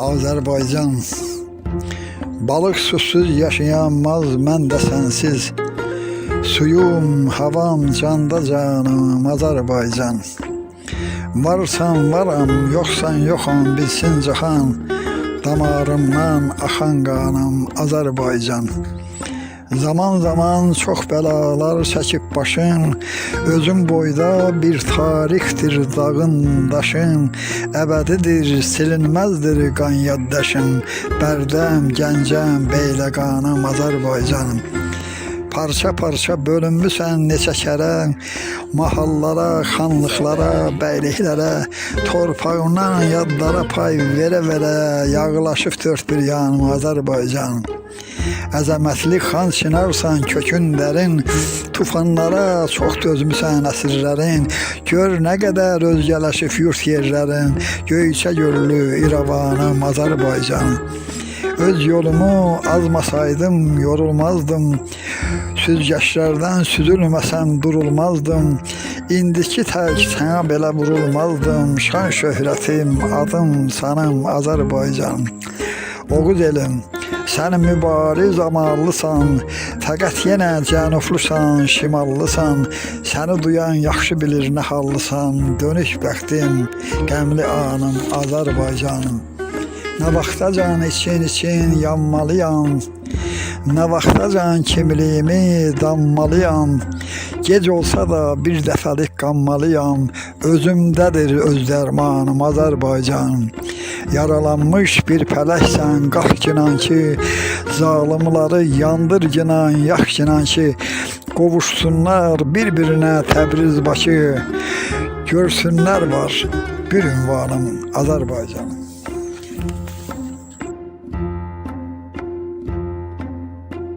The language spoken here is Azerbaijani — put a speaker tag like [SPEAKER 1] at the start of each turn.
[SPEAKER 1] Azərbaycan. Balıq susuz yaşayamaz, mən də sənsiz. Suyum, havam, canda canım Azərbaycan. Varsan varam, yoxsan yoxam, bilsin cahan. Damarımdan axan qanım Azərbaycan. Zaman zaman çox bəlalar çəkib başın, özün boyda bir tarixdir dağın daşın, əbədidir, silinməzdir qan yaddaşın, Bərdəm, Gəncəm, Beyləqanım Azərbaycanım. Parça parça bölünmüsən neçə kərə, mahallara, xanlıqlara, bəyliklərə, torpağından yadlara pay verə-verə, yağlaşıb dörd bir yanım Azərbaycan. Əzəmətli xan çinarsan kökün dərin, tufanlara çox dözmüsən əsirlərin, gör nə qədər özgələşib yurt yerlərin, Göyçə göllü İrəvanım Azərbaycan. Öz yolumu azmasaydım, yorulmazdım, süzgəçlərdən süzülməsəm durulmazdım, indiki tək sənə belə vurulmazdım, şan şöhrətim, adım, sanım Azərbaycan. Oğuz elim, sən mübariz amallısan, fəqət yenə cənublusan, şimallısan, səni duyan yaxşı bilir nə hallısan, dönük bəxtim, qəmli anım Azərbaycanım. Nə vaxtacan için yanmalıyam, nə vaxtacan kimliyimi danmalıyam, gec olsa da bir dəfəlik qanmalıyam, özümdədir öz dərmanım Azərbaycan. Yaralanmış bir pələksən, qalx ginan ki, zalımları yandır ginan, yax ginan ki, qovuşsunlar bir-birinə Təbriz Bakı, görsünlər var bir ünvanım Azərbaycanım.